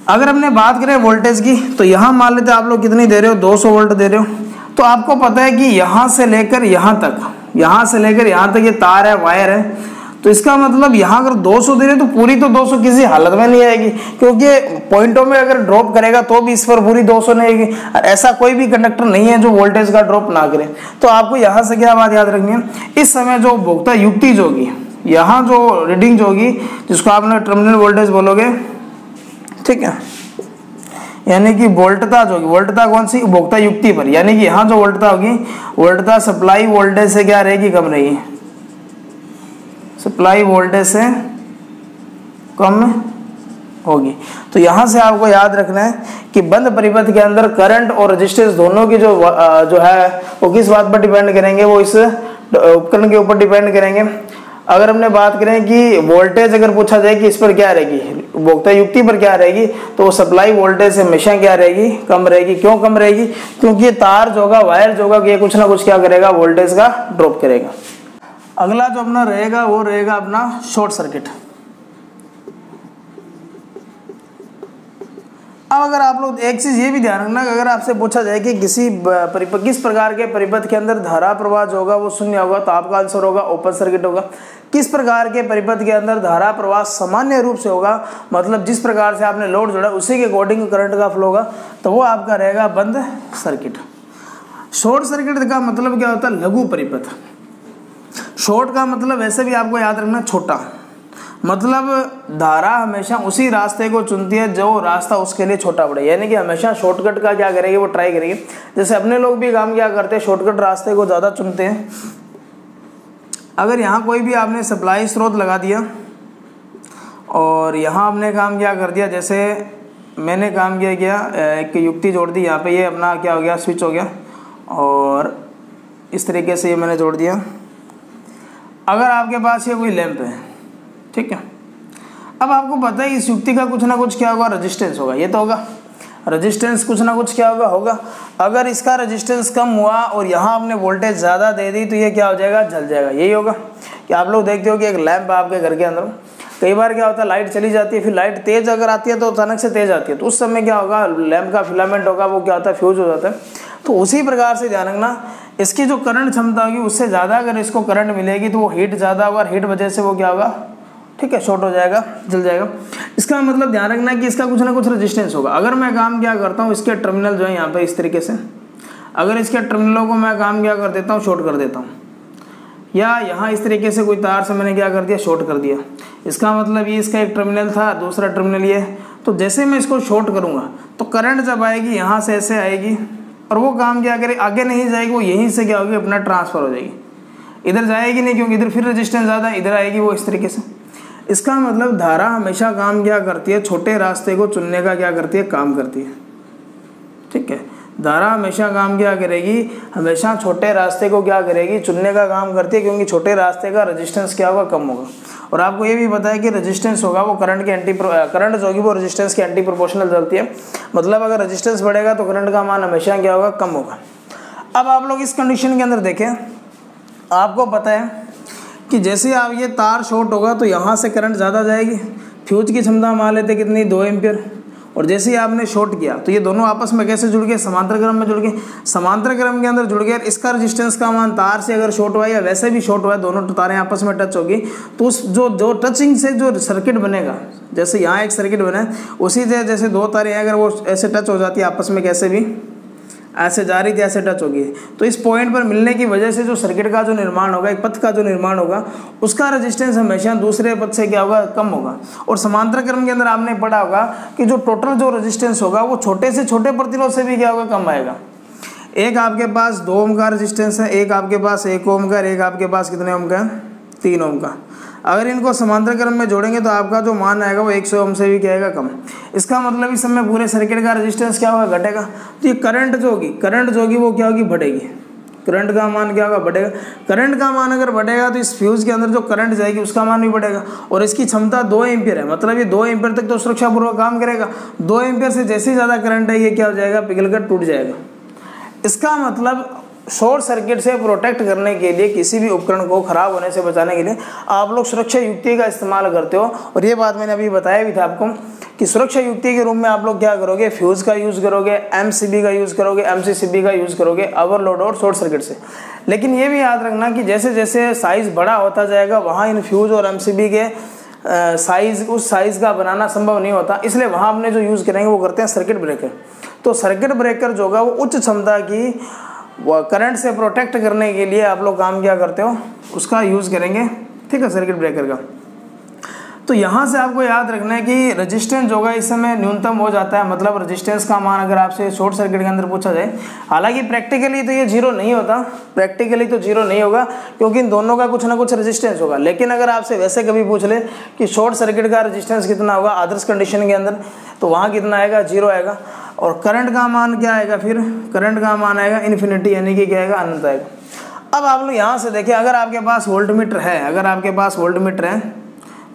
अगर हमने बात करें वोल्टेज की, तो यहाँ मान लेते आप लोग कितनी दे रहे हो, 200 वोल्ट दे रहे हो। तो आपको पता है कि यहाँ से लेकर यहाँ तक, यहाँ से लेकर यहाँ तक ये तार है, वायर है, तो इसका मतलब यहाँ अगर 200 दे रहे तो पूरी तो 200 किसी हालत में नहीं आएगी, क्योंकि पॉइंटों में अगर ड्रॉप करेगा तो भी इस पर पूरी 200 नहीं आएगी। ऐसा कोई भी कंडक्टर नहीं है जो वोल्टेज का ड्रॉप ना करे। तो आपको यहाँ से क्या बात याद रखनी है, इस समय जो उपभोक्ता युक्ति जो होगी, यहाँ जो रीडिंग जो होगी जिसको आपने टर्मिनल वोल्टेज बोलोगे, ठीक है, यानी कि वोल्टता जो होगी, वोल्टता कौन सी, उपभोक्ता युक्ति पर, यानी कि यहाँ जो वोल्टता होगी, वोल्टता सप्लाई वोल्टेज से क्या रहेगी, कम रहेगी, सप्लाई वोल्टेज से कम होगी। तो यहाँ से आपको याद रखना है कि बंद परिपथ के अंदर करंट और रेजिस्टेंस दोनों की जो है वो किस बात पर डिपेंड करेंगे, वो इस उपकरण के ऊपर डिपेंड करेंगे। अगर हमने बात करें कि वोल्टेज अगर पूछा जाए कि इस पर क्या रहेगी, उपभोक्ता युक्ति पर क्या रहेगी, तो सप्लाई वोल्टेज से हमेशा क्या रहेगी, कम रहेगी। क्यों कम रहेगी, क्योंकि ये तार जो होगा, वायर जो होगा, ये कुछ ना कुछ क्या करेगा, वोल्टेज का ड्रॉप करेगा। अगला जो अपना रहेगा वो रहेगा अपना शॉर्ट सर्किट। अब अगर आप लोग एक चीज ये भी ध्यान रखना कि अगर आपसे पूछा जाए कि किस प्रकार के परिपथ के अंदर धारा प्रवाह जो होगा वो शून्य होगा, तो आपका आंसर होगा ओपन सर्किट होगा। किस प्रकार के परिपथ के अंदर धारा प्रवाह सामान्य रूप से होगा, मतलब जिस प्रकार से आपने लोड जोड़ा उसी के अकॉर्डिंग करंट का फ्लो होगा, तो वो आपका रहेगा बंद सर्किट। शॉर्ट सर्किट का मतलब क्या होता है, लघु परिपथ। शॉर्ट का मतलब वैसे भी आपको याद रखना छोटा, मतलब धारा हमेशा उसी रास्ते को चुनती है जो रास्ता उसके लिए छोटा पड़े, यानी कि हमेशा शॉर्टकट का क्या करेगी, वो ट्राई करेगी। जैसे अपने लोग भी काम क्या करते हैं, शॉर्टकट रास्ते को ज़्यादा चुनते हैं। अगर यहाँ कोई भी आपने सप्लाई स्रोत लगा दिया और यहाँ आपने काम क्या कर दिया, जैसे मैंने काम किया एक युक्ति जोड़ दी यहाँ पे, ये अपना क्या हो गया, स्विच हो गया, और इस तरीके से ये मैंने जोड़ दिया। अगर आपके पास ये कोई लैंप है, ठीक है, अब आपको पता है इस युक्ति का कुछ ना कुछ क्या होगा, रेजिस्टेंस होगा, ये तो होगा रेजिस्टेंस, कुछ ना कुछ क्या होगा। अगर इसका रेजिस्टेंस कम हुआ और यहाँ आपने वोल्टेज ज़्यादा दे दी तो ये क्या हो जाएगा, जल जाएगा। यही होगा कि आप लोग देखते हो कि एक लैंप आपके घर के अंदर, कई बार क्या होता है लाइट चली जाती है, फिर लाइट तेज अगर आती है तो अचानक से तेज आती है, तो उस समय क्या होगा, लैंप का फिलामेंट होगा वो क्या होता है, फ्यूज हो जाता है। तो उसी प्रकार से ध्यान रखना, इसकी जो करंट क्षमता होगी उससे ज़्यादा अगर इसको करंट मिलेगी तो वो हीट ज़्यादा होगा, हीट वजह से वो क्या होगा, ठीक है, शॉर्ट हो जाएगा, जल जाएगा। इसका मतलब ध्यान रखना कि इसका कुछ ना कुछ रेजिस्टेंस होगा। अगर मैं काम क्या करता हूँ, इसके टर्मिनल जो है यहाँ पे इस तरीके से, अगर इसके टर्मिनलों को मैं काम क्या कर देता हूँ, शॉर्ट कर देता हूँ, या यहाँ इस तरीके से कोई तार से मैंने क्या कर दिया, शॉर्ट कर दिया। इसका मतलब ये इसका एक टर्मिनल था, दूसरा टर्मिनल ये, तो जैसे मैं इसको शॉर्ट करूँगा तो करंट जब आएगी यहाँ से ऐसे आएगी, और वो काम क्या करे, आगे नहीं जाएगी, वो यहीं से क्या होगी, अपना ट्रांसफ़र हो जाएगी, इधर जाएगी नहीं क्योंकि इधर फिर रेजिस्टेंस ज़्यादा, इधर आएगी वो इस तरीके से। इसका मतलब धारा हमेशा काम क्या करती है, छोटे रास्ते को चुनने का क्या करती है, काम करती है, ठीक है। धारा हमेशा काम क्या करेगी, हमेशा छोटे रास्ते को क्या करेगी, चुनने का काम करती है, क्योंकि छोटे रास्ते का रेजिस्टेंस क्या होगा, कम होगा। और आपको ये भी पता है कि रेजिस्टेंस होगा वो करंट के करंट जो होगी वो रेजिस्टेंस के एंटी प्रोपोर्शनल चलती है। मतलब अगर रेजिस्टेंस बढ़ेगा तो करंट का मान हमेशा क्या होगा, कम होगा। अब आप लोग इस कंडीशन के अंदर देखें, आपको पता है कि जैसे आप ये तार शॉर्ट होगा तो यहाँ से करंट ज़्यादा जाएगी, फ्यूज की क्षमता मान लेते कितनी, 2 एम्पियर, और जैसे ही आपने शॉर्ट किया तो ये दोनों आपस में कैसे जुड़ गए, समांतर क्रम में जुड़ गए, समांतर क्रम के अंदर जुड़ गए। इसका रेजिस्टेंस का मान तार से अगर शॉर्ट हुआ या वैसे भी शॉर्ट हुआ, दोनों तारें आपस में टच होगी, तो उस जो टचिंग से जो सर्किट बनेगा, जैसे यहाँ एक सर्किट बना है, उसी से जैसे 2 तारें अगर वो ऐसे टच हो जाती है आपस में, कैसे भी ऐसे जा रही थी ऐसे टच होगी, तो इस पॉइंट पर मिलने की वजह से जो सर्किट का जो निर्माण होगा, एक पथ का जो निर्माण होगा, उसका रेजिस्टेंस हमेशा दूसरे पथ से क्या होगा, कम होगा। और समांतर क्रम के अंदर आपने पढ़ा होगा कि जो टोटल जो रेजिस्टेंस होगा वो छोटे से छोटे प्रतिरोध से भी क्या होगा, कम आएगा। एक आपके पास 2 ओम का रेजिस्टेंस है, एक आपके पास 1 ओम का, एक आपके पास कितने ओम का, 3 ओम का। अगर इनको समांतर क्रम में जोड़ेंगे तो आपका जो मान आएगा वो 100 ओम से भी क्या आएगा, कम। इसका मतलब इस समय पूरे सर्किट का रेजिस्टेंस क्या होगा, घटेगा। तो ये करंट जो होगी वो क्या होगी, बढ़ेगी। करंट का मान क्या होगा, बढ़ेगा। करंट का मान अगर बढ़ेगा तो इस फ्यूज के अंदर जो करंट जाएगी उसका मान भी बढ़ेगा। और इसकी क्षमता 2 एम्पियर है, मतलब ये 2 एम्पियर तक तो सुरक्षापूर्वक काम करेगा। 2 एम्पियर से जैसे ज़्यादा करंट है ये क्या हो जाएगा, पिघलकर टूट जाएगा। इसका मतलब शॉर्ट सर्किट से प्रोटेक्ट करने के लिए, किसी भी उपकरण को खराब होने से बचाने के लिए आप लोग सुरक्षा युक्ति का इस्तेमाल करते हो। और ये बात मैंने अभी बताया भी था आपको कि सुरक्षा युक्ति के रूप में आप लोग क्या करोगे, फ्यूज़ का यूज़ करोगे, एमसीबी का यूज़ करोगे, एमसीसीबी का यूज़ करोगे ओवरलोड और शॉर्ट सर्किट से। लेकिन ये भी याद रखना कि जैसे जैसे साइज़ बड़ा होता जाएगा वहाँ इन फ्यूज़ और एमसीबी के साइज़ उस साइज़ का बनाना संभव नहीं होता, इसलिए वहाँ अपने जो यूज़ करेंगे वो करते हैं सर्किट ब्रेकर। तो सर्किट ब्रेकर जो होगा वो उच्च क्षमता की वो करंट से प्रोटेक्ट करने के लिए आप लोग काम क्या करते हो, उसका यूज़ करेंगे, ठीक है, सर्किट ब्रेकर का। तो यहाँ से आपको याद रखना है कि रेजिस्टेंस जो होगा इस समय न्यूनतम हो जाता है। मतलब रेजिस्टेंस का मान अगर आपसे शॉर्ट सर्किट के अंदर पूछा जाए, हालांकि प्रैक्टिकली तो ये 0 नहीं होता, प्रैक्टिकली तो 0 नहीं होगा क्योंकि इन दोनों का कुछ ना कुछ रेजिस्टेंस होगा। लेकिन अगर आपसे वैसे कभी पूछ ले कि शॉर्ट सर्किट का रेजिस्टेंस कितना होगा आदर्श कंडीशन के अंदर, तो वहाँ कितना आएगा, 0 आएगा। और करंट का मान क्या आएगा, फिर करंट का मान आएगा इन्फिनिटी, यानी कि क्या आएगा, अनंत आएगा। अब आप लोग यहाँ से देखिए, अगर आपके पास वोल्टमीटर है, अगर आपके पास वोल्टमीटर है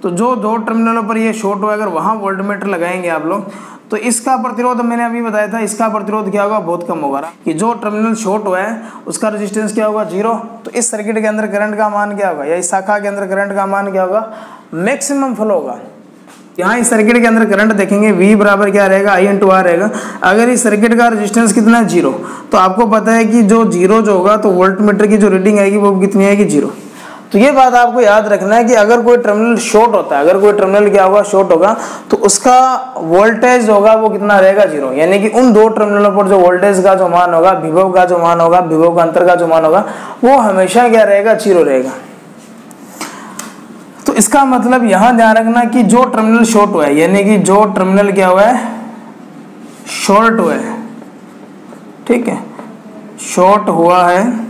तो जो 2 टर्मिनलों पर ये शॉर्ट हुआ, अगर वहाँ वोल्टमीटर लगाएंगे आप लोग तो इसका प्रतिरोध मैंने अभी बताया था, इसका प्रतिरोध क्या होगा, बहुत कम होगा। कि जो टर्मिनल शॉर्ट हुआ है उसका रेजिस्टेंस क्या होगा, 0। तो इस सर्किट के अंदर करंट का मान क्या होगा, या इस शाखा के अंदर करंट का मान क्या होगा, मैक्सिमम फ्लो होगा। यहाँ इस सर्किट के अंदर करंट देखेंगे V बराबर क्या रहेगा, I/R रहेगा। अगर इस सर्किट का रेजिस्टेंस कितना है, 0, तो आपको पता है कि जो 0 जो होगा तो वोल्टमीटर की जो रीडिंग आएगी वो कितनी आएगी, 0। तो ये बात आपको याद रखना है कि अगर कोई टर्मिनल शॉर्ट होता है, अगर कोई टर्मिनल क्या होगा, शॉर्ट होगा, तो उसका वोल्टेज होगा वो कितना रहेगा, 0। यानी कि उन 2 टर्मिनलों पर जो वोल्टेज का जो मान होगा, विभव का जो मान होगा, विभव का अंतर का जो मान होगा, वो हमेशा क्या रहेगा, 0 रहेगा। तो इसका मतलब यहाँ ध्यान रखना कि जो टर्मिनल शॉर्ट हुआ है, यानी कि जो टर्मिनल क्या हुआ है, शॉर्ट हुआ है, ठीक है, शॉर्ट हुआ है,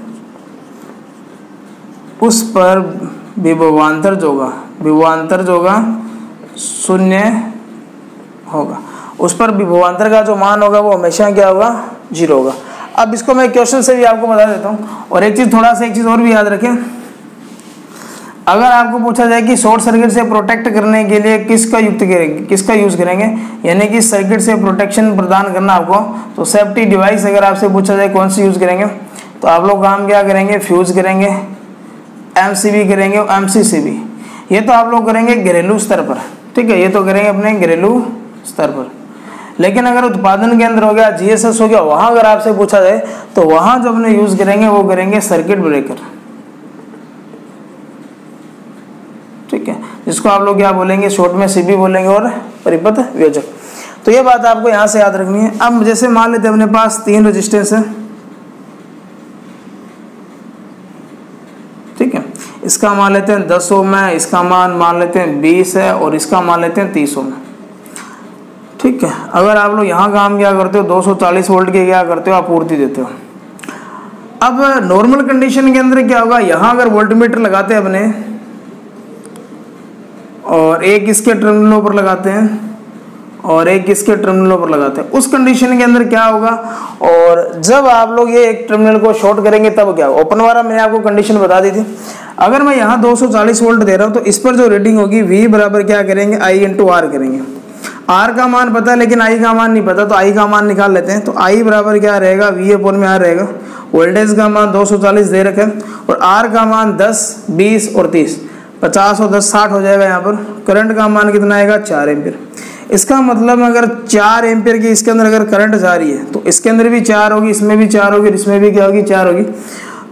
उस पर विभवांतर जो होगा 0 होगा। उस पर विभवांतर का जो मान होगा वो हमेशा क्या होगा, 0 होगा। अब इसको मैं क्वेश्चन से भी आपको बता देता हूँ। और एक चीज़ और भी याद रखें, अगर आपको पूछा जाए कि शॉर्ट सर्किट से प्रोटेक्ट करने के लिए किसका यूज़ करेंगे, यानी कि सर्किट से प्रोटेक्शन प्रदान करना आपको, तो सेफ्टी डिवाइस अगर आपसे पूछा जाए कौन सी यूज़ करेंगे, तो आप लोग काम क्या करेंगे, फ्यूज़ करेंगे, MCB करेंगे और MCCB। ये तो आप लोग करेंगे घरेलू स्तर पर, ठीक है, ये तो करेंगे अपने घरेलू स्तर पर। लेकिन अगर उत्पादन केंद्र हो गया, GSS हो गया, वहाँ अगर आपसे पूछा जाए तो वहाँ जो अपने यूज़ करेंगे वो करेंगे सर्किट ब्रेकर, ठीक है, जिसको आप लोग क्या बोलेंगे, शॉर्ट में CB बोलेंगे और परिपथ वियोजक। तो ये बात आपको यहाँ से याद रखनी है। अब जैसे मान लेते हैं अपने पास 3 रेजिस्टेंस है, ठीक है, इसका मान लेते हैं 10 ओम है, इसका मान लेते हैं 20 है और इसका मान लेते हैं 30 ओम, ठीक है। अगर आप लोग यहाँ काम क्या करते हो, 240 वोल्ट के क्या करते हो, आपूर्ति देते हो। अब नॉर्मल कंडीशन के अंदर क्या होगा, यहाँ अगर वोल्टमीटर लगाते हैं अपने और एक इसके टर्मिनलों पर लगाते हैं और एक इसके टर्मिनलों पर लगाते हैं, उस कंडीशन के अंदर क्या होगा, और जब आप लोग ये एक टर्मिनल को शॉर्ट करेंगे तब क्या होगा। ओपन वाला मैंने आपको कंडीशन बता दी थी। अगर मैं यहाँ 240 वोल्ट दे रहा हूँ तो इस पर जो रीडिंग होगी V बराबर क्या करेंगे, I × R करेंगे। R का मान पता है लेकिन I का मान नहीं पता, तो I का मान निकाल लेते हैं। तो I बराबर क्या रहेगा, V/R रहेगा। वोल्टेज का मान 240 दे रखा है और R का मान 10, 20 और 30, 50 और 10 60 हो जाएगा। यहाँ पर करंट का मान कितना आएगा, 4 एम्पियर। इसका मतलब अगर 4 एम्पियर की इसके अंदर अगर करंट जा रही है तो इसके अंदर भी 4 होगी, इसमें भी 4 होगी, इसमें भी क्या होगी, 4 होगी।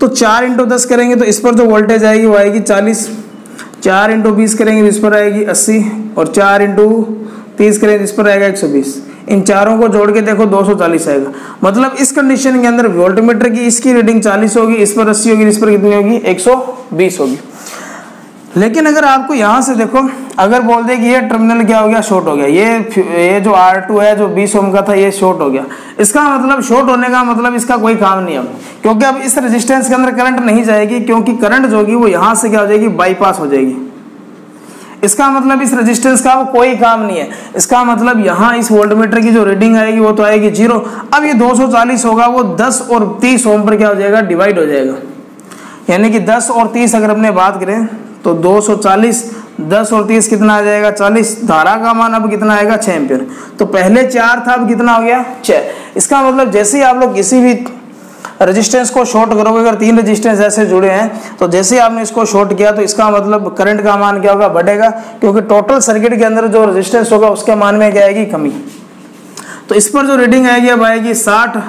तो 4 × 10 करेंगे तो इस पर जो वोल्टेज आएगी वो आएगी 40, 4 × 20 करेंगे तो इस पर आएगी 80 और 4 × 30 करेंगे तो इस पर आएगा 120। इन चारों को जोड़ के देखो 240 आएगा। मतलब इस कंडीशन के अंदर वोल्टमीटर की इसकी रीडिंग 40 होगी, इस पर 80 होगी, इस पर कितनी होगी, 120 होगी। लेकिन अगर आपको यहाँ से देखो, अगर बोल दे कि ये टर्मिनल क्या हो गया, शॉर्ट हो गया, ये जो R2 है जो 20 ओम का था ये शॉर्ट हो गया, इसका मतलब शॉर्ट होने का मतलब इसका कोई काम नहीं है, क्योंकि अब इस रेजिस्टेंस के अंदर करंट नहीं जाएगी, क्योंकि करंट जो होगी वो यहाँ से क्या हो जाएगी, बाईपास हो जाएगी। इसका मतलब इस रेजिस्टेंस का वो कोई काम नहीं है। इसका मतलब यहाँ इस वोल्टमीटर की जो रीडिंग आएगी वो तो आएगी 0। अब ये 240 होगा वो 10 और 30 ओम पर क्या हो जाएगा, डिवाइड हो जाएगा। यानी कि 10 और 30 अगर अपने बात करें तो 240, 10 और 30 कितना आ जाएगा, 40। धारा का मान अब कितना आएगा, 6 एम्पियर। तो पहले 4 था, अब कितना हो गया, 6। इसका मतलब जैसे ही आप लोग किसी भी रेजिस्टेंस को शॉर्ट करोगे, अगर 3 रेजिस्टेंस ऐसे जुड़े हैं तो जैसे ही आपने इसको शॉर्ट किया तो इसका मतलब करंट का मान क्या होगा, बढ़ेगा, क्योंकि टोटल सर्किट के अंदर जो रेजिस्टेंस होगा उसके मान में क्या आएगी, कमी। तो इस पर जो रीडिंग आएगी अब आएगी 60,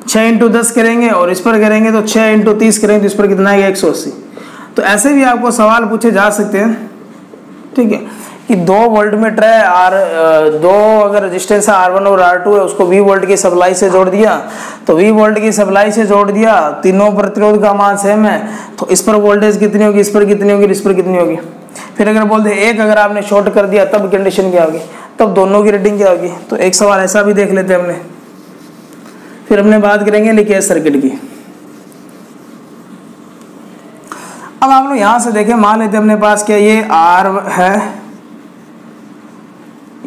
6 × 10 करेंगे और इस पर करेंगे तो 6 × 30 करेंगे तो इस पर कितना आएगा, 180। तो ऐसे भी आपको सवाल पूछे जा सकते हैं, ठीक है, कि 2 वोल्टमीटर है, दो अगर रेजिस्टेंस है R1 और R2 है, उसको 20 वोल्ट की सप्लाई से जोड़ दिया, तो 20 वोल्ट की सप्लाई से जोड़ दिया, तीनों प्रतिरोध का मान सेम है, तो इस पर वोल्टेज कितनी होगी, इस पर कितनी होगी, इस पर कितनी होगी। फिर अगर बोलते एक अगर आपने शॉर्ट कर दिया तब कंडीशन क्या होगी, तब दोनों की रीडिंग क्या होगी। तो एक सवाल ऐसा भी देख लेते हैं हमने। फिर हमने बात करेंगे लीकेज सर्किट की। अब आप लोग यहाँ से देखें, मान लेते हैं अपने पास क्या, ये R है,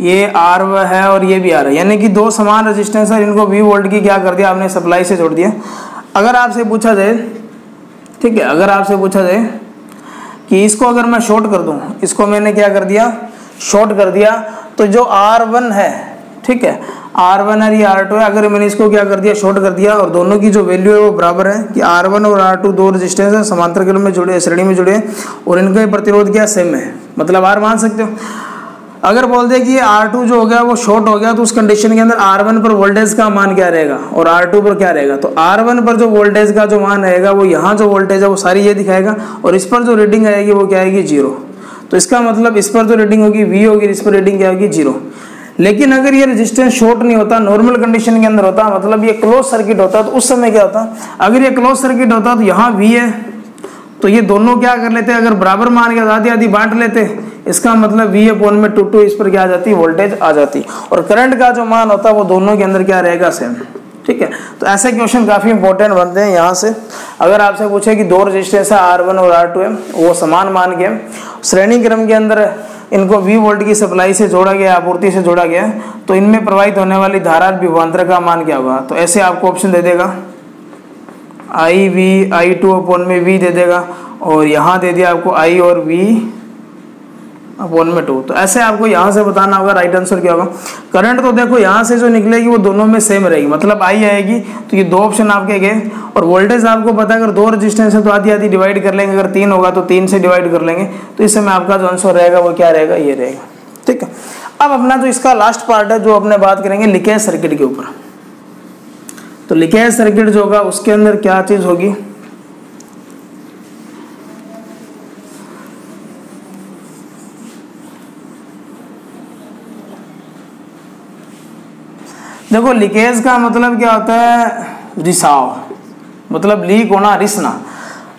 ये R है और ये भी R है, यानी कि 2 समान रेजिस्टेंस है, इनको 20 वोल्ट की क्या कर दिया आपने, सप्लाई से जोड़ दिया। अगर आपसे पूछा जाए, ठीक है, अगर आपसे पूछा जाए कि इसको अगर मैं शॉर्ट कर दूं, इसको मैंने क्या कर दिया, शॉर्ट कर दिया, तो जो R1 है, ठीक है, R1 और ये R2 है, अगर मैंने इसको क्या कर दिया, शॉर्ट कर दिया, और दोनों की जो वैल्यू है वो बराबर है कि R1 और R2 2 रेजिस्टेंस है, समांतर क्रम में जुड़े, श्रेणी में जुड़े, और इनका प्रतिरोध क्या सेम है, मतलब R मान सकते हो। अगर बोल दे कि R2 जो हो गया वो शॉर्ट हो गया, तो उस कंडीशन के अंदर R1 पर वोल्टेज का मान क्या रहेगा और R2 पर क्या रहेगा। तो R1 पर जो वोल्टेज का जो मान रहेगा वो यहाँ जो वोल्टेज है वो सारी ये दिखाएगा, और इस पर जो रीडिंग आएगी वो क्या आएगी, 0। तो इसका मतलब इस पर जो रीडिंग होगी V होगी, इस पर रीडिंग क्या होगी, 0। लेकिन अगर ये रेजिस्टेंस शॉर्ट नहीं होता, नॉर्मल कंडीशन के अंदर होता, मतलब ये क्लोज सर्किट होता, तो उस समय क्या होता, अगर ये क्लोज सर्किट होता तो यहाँ V है, तो ये दोनों क्या कर लेते, अगर बराबर मान के आधी आधी बांट लेते, इसका मतलब V/2 इस पर क्या आ जाती, वोल्टेज आ जाती, और करंट का जो मान होता वो दोनों के अंदर क्या रहेगा, सेम। ठीक है, तो ऐसे क्वेश्चन काफी इंपॉर्टेंट बनते हैं। यहाँ से अगर आपसे पूछे कि 2 रेजिस्टेंस है R1 और R2 है, वो समान मान के श्रेणी क्रम के अंदर इनको V वोल्ट की सप्लाई से जोड़ा गया, आपूर्ति से जोड़ा गया, तो इनमें प्रवाहित होने वाली धारा विभवांतर का मान क्या होगा। तो ऐसे आपको ऑप्शन दे देगा IV I2 अपॉन में V दे देगा, और यहाँ दे दिया आपको I और V अपॉन में 2। तो ऐसे आपको यहाँ से बताना होगा राइट आंसर क्या होगा। करंट तो देखो यहाँ से जो निकलेगी वो दोनों में सेम रहेगी, मतलब I आएगी, तो ये 2 ऑप्शन आपके गए। और वोल्टेज आपको पता है अगर 2 रेजिस्टेंस है तो आधी आधी डिवाइड कर लेंगे, अगर 3 होगा तो 3 से डिवाइड कर लेंगे, तो इस समय आपका जो आंसर रहेगा वो क्या रहेगा, ये रहेगा। ठीक है, अब अपना जो इसका लास्ट पार्ट है जो अपने बात करेंगे लीकेज सर्किट के ऊपर। तो लीकेज सर्किट जो होगा उसके अंदर क्या चीज होगी, देखो लीकेज का मतलब क्या होता है, रिसाव, मतलब लीक होना, रिसना।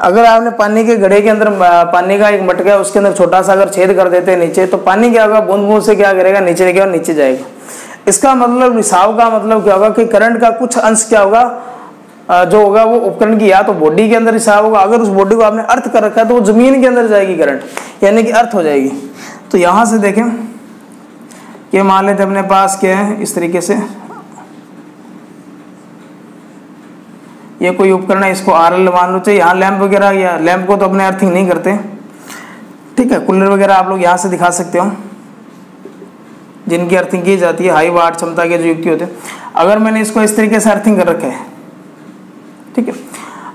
अगर आपने पानी के घड़े के अंदर पानी का एक मटका है, उसके अंदर छोटा सा अगर छेद कर देते हैं नीचे, तो पानी क्या होगा, बूंद बूंद से क्या करेगा, नीचे गया और नीचे जाएगा। इसका मतलब रिसाव का मतलब क्या होगा कि करंट का कुछ अंश क्या होगा, जो होगा वो उपकरण की या तो बॉडी के अंदर रिसाव होगा, अगर उस बॉडी को आपने अर्थ कर रखा है तो वो जमीन के अंदर जाएगी करंट, यानी कि अर्थ हो जाएगी। तो यहाँ से देखें कि मान लेते अपने पास क्या है, इस तरीके से ये कोई उपकरण है, इसको RL मान लो। चाहिए यहाँ लैंप वगैरह, या लैंप को तो अपने अर्थिंग नहीं करते, ठीक है, कूलर वगैरह आप लोग यहाँ से दिखा सकते हो जिनकी अर्थिंग की जाती है, हाई वाट क्षमता के जो युक्ति होते हैं। अगर मैंने इसको इस तरीके से अर्थिंग कर रखा है, ठीक है,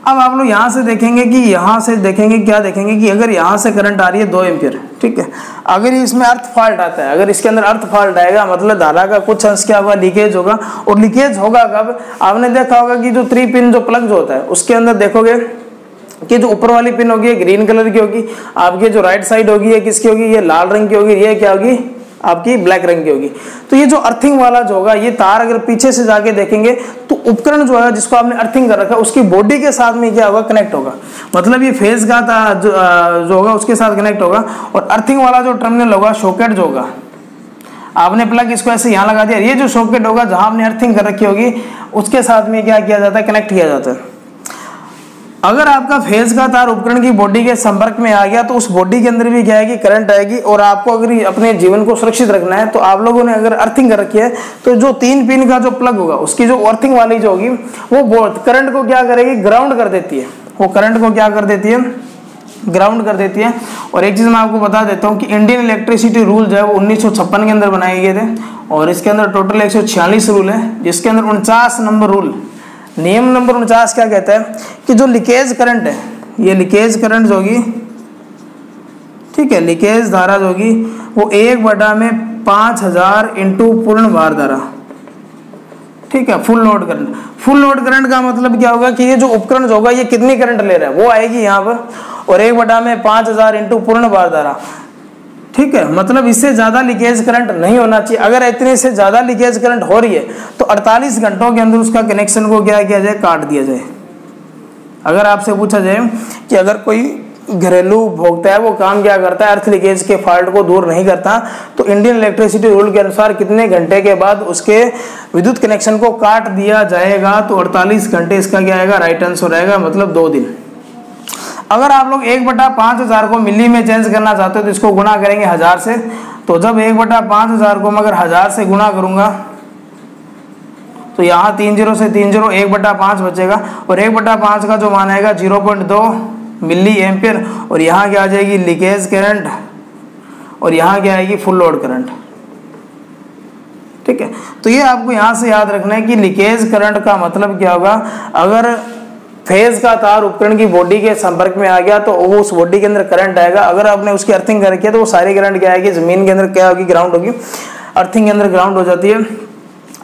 अब आप लोग यहाँ से देखेंगे कि यहाँ से देखेंगे क्या देखेंगे कि अगर यहाँ से करंट आ रही है 2 एम्पियर, ठीक है, अगर इसमें अर्थ फॉल्ट आता है, अगर इसके अंदर अर्थ फॉल्ट आएगा मतलब धारा का कुछ अंश क्या होगा, लीकेज होगा। और लीकेज होगा कब, आपने देखा होगा कि जो 3 पिन जो प्लग जो होता है उसके अंदर देखोगे कि जो ऊपर वाली पिन होगी ग्रीन कलर की होगी, आपकी जो राइट साइड होगी ये किसकी होगी, ये लाल रंग की होगी, ये क्या होगी आपकी ब्लैक रंग की होगी। तो ये जो अर्थिंग वाला जो होगा, ये तार अगर पीछे से जाके देखेंगे तो उपकरण जो है जिसको आपने अर्थिंग कर रखा है उसकी बॉडी के साथ में क्या होगा, कनेक्ट होगा, मतलब ये फेज का जो होगा उसके साथ कनेक्ट होगा। और अर्थिंग वाला जो टर्मिनल होगा, सॉकेट जो होगा, आपने प्लग इसको ऐसे यहाँ लगा दिया, ये जो सॉकेट होगा जहां आपने अर्थिंग कर रखी होगी उसके साथ में क्या किया जाता है, कनेक्ट किया जाता है। अगर आपका फेज का तार उपकरण की बॉडी के संपर्क में आ गया तो उस बॉडी के अंदर भी क्या आएगी, करंट आएगी। और आपको अगर अपने जीवन को सुरक्षित रखना है तो आप लोगों ने अगर अर्थिंग कर रखी है तो जो 3 पिन का जो प्लग होगा उसकी जो अर्थिंग वाली जो होगी वो करंट को क्या करेगी, ग्राउंड कर देती है। वो करंट को क्या कर देती है, ग्राउंड कर देती है। और एक चीज मैं आपको बता देता हूँ कि इंडियन इलेक्ट्रिसिटी रूल जो है वो 1956 के अंदर बनाए गए थे, और इसके अंदर टोटल 146 रूल है, जिसके अंदर 49 नंबर रूल, नियम नंबर 49 क्या कहता है कि जो लीकेज करंट है, ये लीकेज करंट जो होगी, ठीक है, लीकेज धारा जो होगी वो 1/5000 इंटू पूर्ण भार धारा, ठीक है, full load current. Full load current का मतलब क्या होगा कि ये जो उपकरण जो होगा ये कितनी करंट ले रहा है वो आएगी यहाँ पर, और 1/5000 इंटू पूर्ण भार धारा, ठीक है, मतलब इससे ज्यादा लीकेज करंट नहीं होना चाहिए। अगर इतने से ज्यादा लीकेज करंट हो रही है तो 48 घंटों के अंदर उसका कनेक्शन को क्या किया जाए, काट दिया जाए। अगर आपसे पूछा जाए कि अगर कोई घरेलू उपभोक्ता है वो काम क्या करता है, अर्थ लीकेज के फॉल्ट को दूर नहीं करता, तो इंडियन इलेक्ट्रिसिटी रूल के अनुसार कितने घंटे के बाद उसके विद्युत कनेक्शन को काट दिया जाएगा, तो 48 घंटे इसका क्या आएगा, राइट आंसर रहेगा, मतलब 2 दिन। अगर आप लोग 1/5000 को मिली में चेंज करना चाहते हो तो इसको गुणा करेंगे 1000 से। तो जब 1/5000 को मैं अगर 1000 से गुणा करूंगा तो यहाँ 3 0 से 3 0 1/5 बचेगा, और 1/5 का जो मान आएगा 0.2 मिली एम्पियर, और यहाँ क्या आ जाएगी, लीकेज करंट, और यहाँ क्या आएगी, फुल लोड करंट, ठीक है। तो ये आपको यहाँ से याद रखना है कि लीकेज करंट का मतलब क्या होगा, अगर फेज का तार उपकरण की बॉडी के संपर्क में आ गया तो वो उस बॉडी के अंदर करंट आएगा। अगर आपने उसकी अर्थिंग कर रखी है तो वो सारी करंट क्या आएगी, जमीन के अंदर क्या होगी, ग्राउंड होगी, अर्थिंग के अंदर ग्राउंड हो जाती है।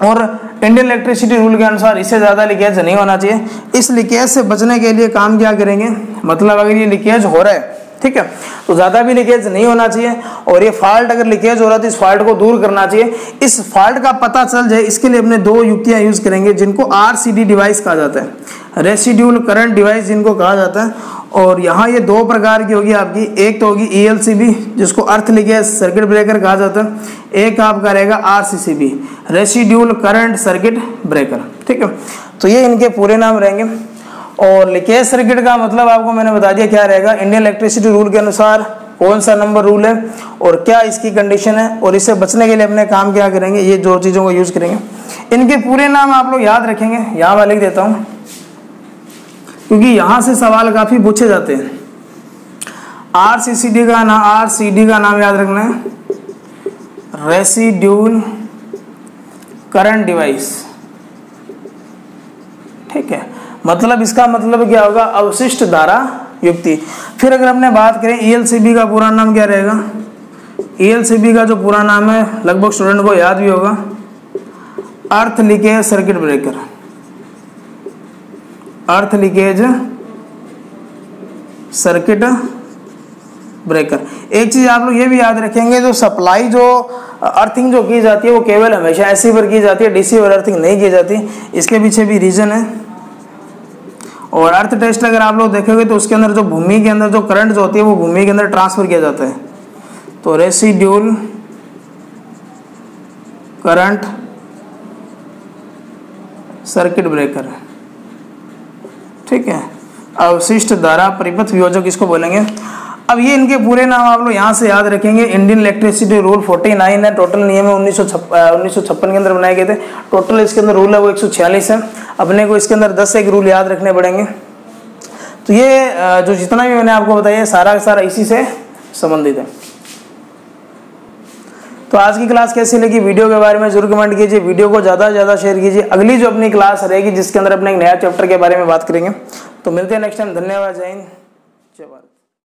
और इंडियन इलेक्ट्रिसिटी रूल के अनुसार इससे ज्यादा लीकेज नहीं होना चाहिए। इस लीकेज से बचने के लिए काम क्या करेंगे, मतलब अगर ये लीकेज हो रहा है, ठीक है, तो ज्यादा भी लीकेज नहीं होना चाहिए, और ये फॉल्ट अगर लीकेज हो रहा है तो इस फॉल्ट को दूर करना चाहिए। इस फॉल्ट का पता चल जाए इसके लिए अपने 2 युक्तियां यूज करेंगे जिनको RCD डिवाइस कहा जाता है, रेसिड्यूल करंट डिवाइस जिनको कहा जाता है। और यहाँ ये 2 प्रकार की होगी आपकी, एक तो होगी ELCB जिसको अर्थ लीकेज सर्किट ब्रेकर कहा जाता है, एक आपका रहेगा RCCB, residual current circuit breaker, ठीक है। तो ये इनके पूरे नाम रहेंगे। और लीकेज सर्किट का मतलब आपको मैंने बता दिया क्या रहेगा, इंडियन इलेक्ट्रिसिटी रूल के अनुसार कौन सा नंबर रूल है और क्या इसकी कंडीशन है, और इससे बचने के लिए अपने काम क्या करेंगे, ये दो चीज़ों को यूज करेंगे। इनके पूरे नाम आप लोग याद रखेंगे, यहाँ मैं लिख देता हूँ क्योंकि यहाँ से सवाल काफ़ी पूछे जाते हैं। आरसीडी का नाम याद रखना है, रेसिड्यूल करंट डिवाइस, ठीक है। मतलब इसका मतलब क्या होगा, अवशिष्ट धारा युक्ति। फिर अगर हमने बात करें ईएलसीबी का पूरा नाम क्या रहेगा, ईएलसीबी का जो पूरा नाम है लगभग स्टूडेंट को याद भी होगा, अर्थ लीकेज सर्किट ब्रेकर, अर्थ लीकेज सर्किट ब्रेकर। एक चीज आप लोग ये भी याद रखेंगे, जो सप्लाई जो अर्थिंग जो की जाती है वो केवल हमेशा एसी पर की जाती है, डीसी पर अर्थिंग नहीं की जाती। इसके पीछे भी रीजन है। और अर्थ टेस्ट अगर आप लोग देखेंगे तो उसके अंदर जो भूमि के अंदर जो करंट जो होती है वो भूमि के अंदर ट्रांसफर किया जाता है। तो रेसिड्यूल करंट सर्किट ब्रेकर, ठीक है। अवशिष्ट धारा परिपथ वियोजक इसको बोलेंगे। अब ये इनके पूरे नाम आप लोग यहाँ से याद रखेंगे। इंडियन इलेक्ट्रिसिटी रूल 49 है, टोटल नियम है 1956 के अंदर बनाए गए थे। टोटल इसके अंदर रूल है वो 146 है। अपने को इसके अंदर 10 एक रूल याद रखने पड़ेंगे। तो ये जो जितना भी मैंने आपको बताया सारा सारा इसी से संबंधित है। तो आज की क्लास कैसी लगी, वीडियो के बारे में जरूर कमेंट कीजिए, वीडियो को ज़्यादा से ज़्यादा शेयर कीजिए। अगली जो अपनी क्लास रहेगी जिसके अंदर अपने एक नया चैप्टर के बारे में बात करेंगे। तो मिलते हैं नेक्स्ट टाइम। धन्यवाद, जय हिंद।